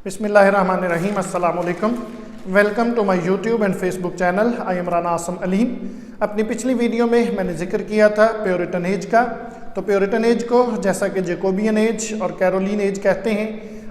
बिस्मिल्लाहिर्रहमानिर्रहीम, अस्सलाम वालेकुम। Welcome to my YouTube and Facebook channel. I am Rana Aasam Aleem. अपनी पिछली वीडियो में मैंने जिक्र किया था प्योरिटन एज का। तो प्योरिटन एज को जैसा कि जैकोबियन एज और कैरोलिन एज कहते हैं,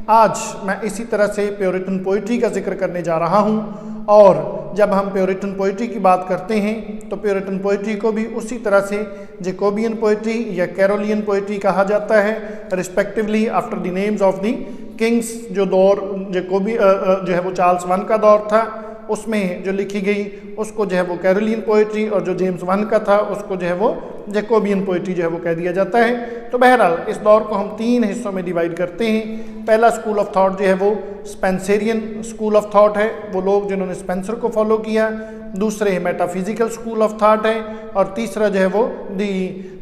आज मैं इसी तरह से प्योरिटन पोइट्री का जिक्र करने जा रहा हूँ। और जब हम प्योरिटन पोइट्री की बात करते हैं तो प्योरिटन पोइट्री को भी उसी तरह से जैकोबियन पोइट्री या कैरोलियन पोइट्री कहा जाता है, respectively after the names of the Kings. जो दौर जैकोबी जो है वो चार्ल्स वन का दौर था, उसमें जो लिखी गई उसको जो है वो कैरोलियन पोइट्री, और जो जेम्स वन का था उसको जो है वो जैकोबियन पोइट्री जो है वो कह दिया जाता है। तो बहरहाल इस दौर को हम तीन हिस्सों में डिवाइड करते हैं। पहला स्कूल ऑफ थॉट जो है वो स्पेंसरियन स्कूल ऑफ थॉट है, वो लोग जिन्होंने स्पेंसर को फॉलो किया। दूसरे मेटाफिजिकल स्कूल ऑफ थॉट है, और तीसरा जो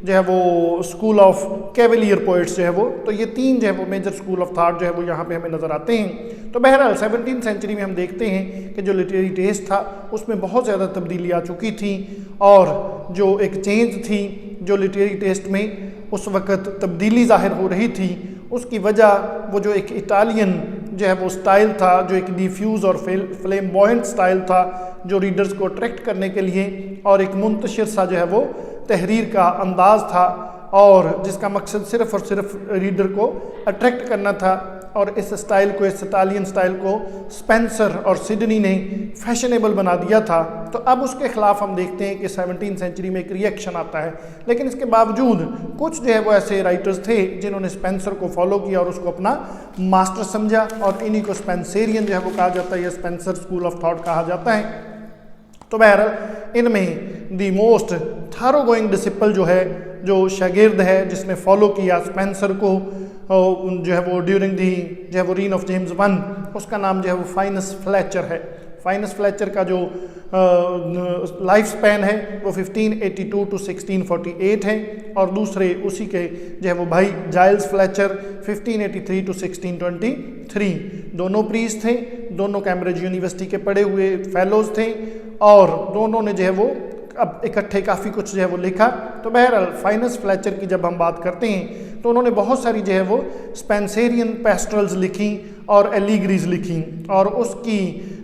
है वो स्कूल ऑफ कैवलियर पोइट्स जो है वो। तो ये तीन जो है वो मेजर स्कूल ऑफ थॉट जो है वो यहाँ पे हमें नज़र आते हैं। तो बहरहाल 17वीं सेंचुरी में हम देखते हैं कि जो लिटरेरी टेस्ट था उसमें बहुत ज़्यादा तब्दीली आ चुकी थी, और जो एक चेंज थी जो लिटरेरी टेस्ट में उस वक़्त तब्दीली ज़ाहिर हो रही थी, उसकी वजह वो जो एक इटालियन जो है वो स्टाइल था, जो एक डिफ्यूज़ और फ्लेम्बॉयंट स्टाइल था, जो रीडर्स को अट्रैक्ट करने के लिए, और एक मुंतशिर सा जो है वो तहरीर का अंदाज़ था, और जिसका मकसद सिर्फ़ और सिर्फ रीडर को अट्रैक्ट करना था। और इस स्टाइल को, इस इटालियन स्टाइल को स्पेंसर और सिडनी ने फैशनेबल बना दिया था। तो अब उसके ख़िलाफ़ हम देखते हैं कि 17वीं सेंचुरी में एक रिएक्शन आता है। लेकिन इसके बावजूद कुछ जो है वो ऐसे राइटर्स थे जिन्होंने स्पेंसर को फॉलो किया और उसको अपना मास्टर समझा, और इन्हीं को स्पेंसेरियन जो है वो कहा जाता है, या स्पेंसर स्कूल ऑफ थॉट कहा जाता है। तो बहरहाल इनमें दी मोस्ट थारो गोइंग डिसिपल जो है, जो शागिर्द है जिसने फॉलो किया स्पेंसर को जो है वो ड्यूरिंग दी जो है वो रीन ऑफ जेम्स वन, उसका नाम जो है वो फाइनस फ्लेचर है। फाइनस फ्लेचर का जो लाइफ स्पैन है वो 1582 टू 1648 है, और दूसरे उसी के जो है वो भाई जाइल्स फ्लेचर 1583 टू 1623। दोनों प्रीस्ट थे, दोनों कैम्ब्रिज यूनिवर्सिटी के पढ़े हुए फेलोज थे, और दोनों ने जो है वो अब इकट्ठे काफ़ी कुछ जो है वो लिखा। तो बहरहाल फाइनस फ्लेचर की जब हम बात करते हैं तो उन्होंने बहुत सारी जो है वो स्पेंसेरियन पेस्ट्रल्स लिखी और एलिग्रीज लिखी, और उसकी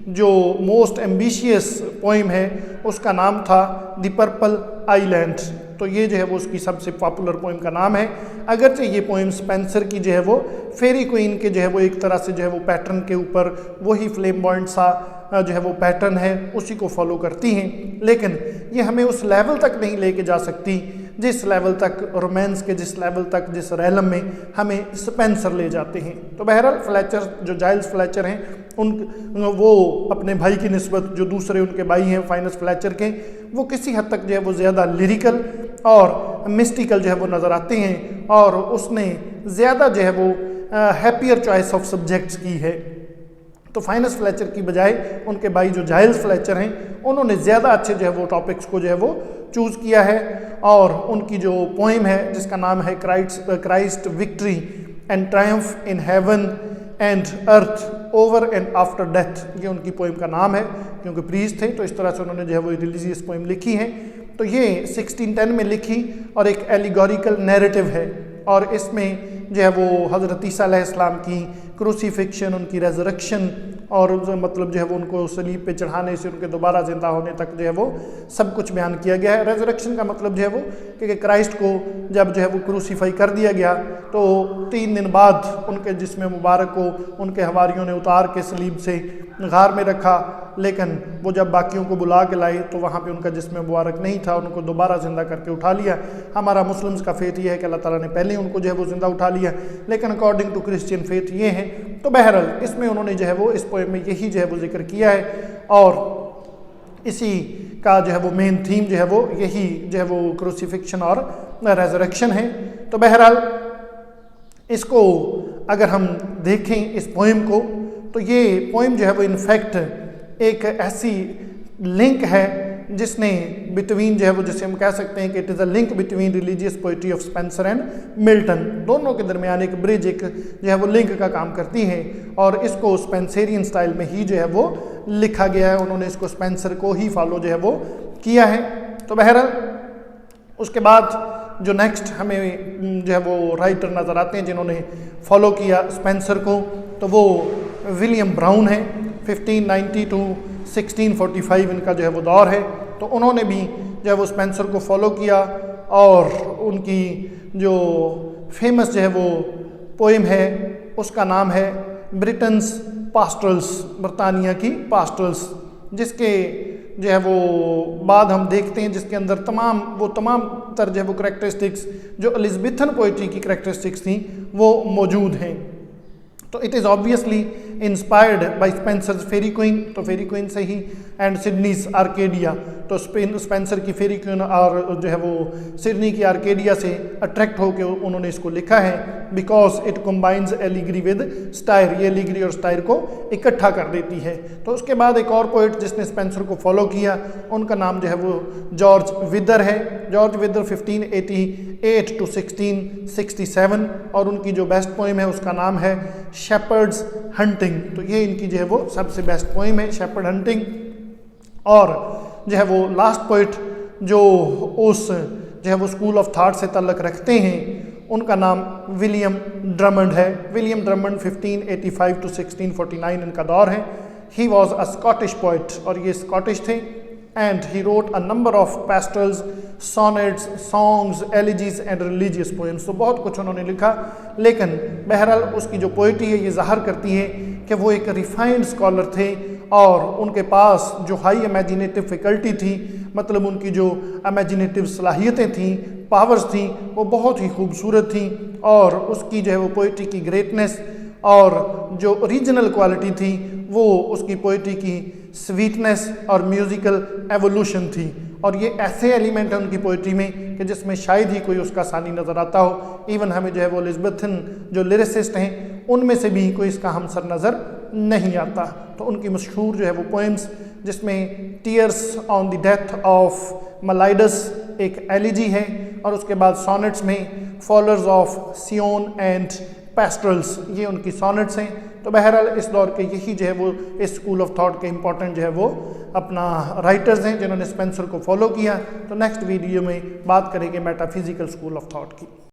जो मोस्ट एम्बिशियस पोइम है उसका नाम था द पर्पल आइलैंड। तो ये जो है वो उसकी सबसे पॉपुलर पोइम का नाम है। अगरचे ये पोइम स्पेंसर की जो है वो फेरी क्वीन के जो है वो एक तरह से जो है वो पैटर्न के ऊपर वही फ्लेम्बॉयंट सा जो है वो पैटर्न है उसी को फॉलो करती हैं, लेकिन ये हमें उस लेवल तक नहीं लेके जा सकती जिस लेवल तक रोमांस के, जिस लेवल तक, जिस रैलम में हमें स्पेंसर ले जाते हैं। तो बहरहाल फ्लेचर जो जाइल्स फ्लेचर हैं वो अपने भाई की निस्बत जो दूसरे उनके भाई हैं फाइनस फ्लेचर के, वो किसी हद तक जो है वो ज़्यादा लिरिकल और मिस्टिकल जो है वो नज़र आते हैं, और उसने ज़्यादा जो है वो हैप्पियर चॉइस ऑफ सब्जेक्ट्स की है। तो फाइनस फ्लेचर की बजाय उनके भाई जो जाइल्स फ्लेचर हैं उन्होंने ज़्यादा अच्छे जो है वो टॉपिक्स को जो है वो चूज़ किया है, और उनकी जो पोइम है जिसका नाम है Christ victory and Triumph in heaven and earth over and after death, ये उनकी पोइम का नाम है। क्योंकि प्रीस्ट थे तो इस तरह से उन्होंने जो है वो रिलीजियस पोइम लिखी है। तो ये 1610 में लिखी और एक एलिगोरिकल नैरेटिव है, और इसमें जो है वो हज़रत ईसा अलैहिस्सलाम की क्रूसीफिक्शन, उनकी रेजरेक्शन, और मतलब जो है वो उनको सलीब पे चढ़ाने से उनके दोबारा ज़िंदा होने तक जो है वो सब कुछ बयान किया गया है। रेजरेक्शन का मतलब जो है वो कि क्राइस्ट को जब जो है वो क्रूसीफाई कर दिया गया तो 3 दिन बाद उनके जिस्म मुबारक को उनके हवारियों ने उतार के सलीब से गार में रखा, लेकिन वो जब बाकियों को बुला के लाए तो वहाँ पे उनका जिस्म मुबारक नहीं था, उनको दोबारा ज़िंदा करके उठा लिया। हमारा मुस्लिम्स का फेथ ये है कि अल्लाह ताला ने पहले उनको जो है वो ज़िंदा उठा लिया, लेकिन अकॉर्डिंग टू क्रिश्चियन फेथ ये है। तो बहरहाल इसमें उन्होंने जो है वो इस पोएम में यही जो है वो जिक्र किया है, और इसी का जो है वो मेन थीम जो है वो यही जो है वो क्रूसीफिक्शन और रेजरेक्शन है। तो बहरहाल इसको अगर हम देखें इस पोएम को, तो ये पोएम जो है वो इनफैक्ट एक ऐसी लिंक है जिसने बिटवीन जो है वो, जिसे हम कह सकते हैं कि it is a link between religious poetry of Spencer and Milton, दोनों के दरमियान एक ब्रिज, एक जो है वो लिंक का काम करती है, और इसको स्पेंसेरियन स्टाइल में ही जो है वो लिखा गया है। उन्होंने इसको स्पेंसर को ही फॉलो जो है वो किया है। तो बहरहाल उसके बाद जो नेक्स्ट हमें जो है वो राइटर नज़र आते हैं जिन्होंने फॉलो किया स्पेंसर को, तो वो विलियम ब्राउन है, 1590 टू 1645 इनका जो है वो दौर है। तो उन्होंने भी जो है वो स्पेंसर को फॉलो किया और उनकी जो फेमस जो है वो पोएम है उसका नाम है ब्रिटेन्स पास्टरल्स, बरतानिया की पास्टरल्स, जिसके जो है वो बाद हम देखते हैं जिसके अंदर तमाम तर जो है वो करेक्टरिस्टिक्स जो एलिज़ाबेथन पोइट्री की करेक्टरिस्टिक्स थी वो मौजूद हैं। तो it is obviously inspired by Spenser's Faerie Queene, तो फेरी क्वीन से ही, एंड सिडनीज आर्केडिया, तो स्पेंसर की फेरी क्वीन और जो है वो सिडनी की आर्केडिया से अट्रैक्ट होकर उन्होंने इसको लिखा है, because it combines allegory with stair, ये एलिग्री और स्टायर को इकट्ठा कर देती है। तो उसके बाद एक और पोइट जिसने स्पेंसर को फॉलो किया, उनका नाम जो है वो जॉर्ज विदर है। जॉर्ज विदर 1588 टू 1667, और उनकी जो बेस्ट पोइम है उसका नाम है शेपर्ड्स हंटिंग। तो ये इनकी जो है वो सबसे बेस्ट पोइम है, शेपर्ड हंटिंग। और जो है वो लास्ट पोइट जो उस जो है वो स्कूल ऑफ थॉट से ताल्लुक़ रखते हैं उनका नाम विलियम ड्रमंड है। विलियम ड्रमंड 1585 टू 1649 इनका दौर है। He was a Scottish poet, और ये स्कॉटिश थे, and he wrote a number of pastels, sonnets, songs, elegies and religious poems. तो बहुत कुछ उन्होंने लिखा, लेकिन बहरहाल उसकी जो पोइट्री है ये ज़ाहिर करती है कि वो एक रिफाइंड स्कॉलर थे और उनके पास जो हाई इमेजिनेटिव फैकल्टी थी, मतलब उनकी जो इमेजिनेटिव सलाहियतें थीं, पावर्स थी, वो बहुत ही खूबसूरत थी। और उसकी जो है वो पोइट्री की ग्रेटनेस और जो ओरिजिनल क्वालिटी थी वो उसकी पोइट्री की स्वीटनेस और म्यूज़िकल एवोल्यूशन थी। और ये ऐसे एलिमेंट हैं उनकी पोइट्री में कि जिसमें शायद ही कोई उसका सानी नज़र आता हो। इवन हमें जो है वो एलिज़ाबेथन जो लिरिसिस्ट हैं उनमें से भी कोई इसका हमसर नज़र नहीं आता। तो उनकी मशहूर जो है वो पोएम्स, जिसमें tears on the death of Moeliades एक एलिजी है, और उसके बाद सॉनेट्स में followers of Zion and pastorals, ये उनकी सॉनेट्स हैं। तो बहरहाल इस दौर के यही जो है वो इस स्कूल ऑफ थॉट के इंपॉर्टेंट जो है वो अपना राइटर्स हैं जिन्होंने स्पेंसर को फॉलो किया। तो नेक्स्ट वीडियो में बात करेंगे मेटाफिजिकल स्कूल ऑफ थॉट की।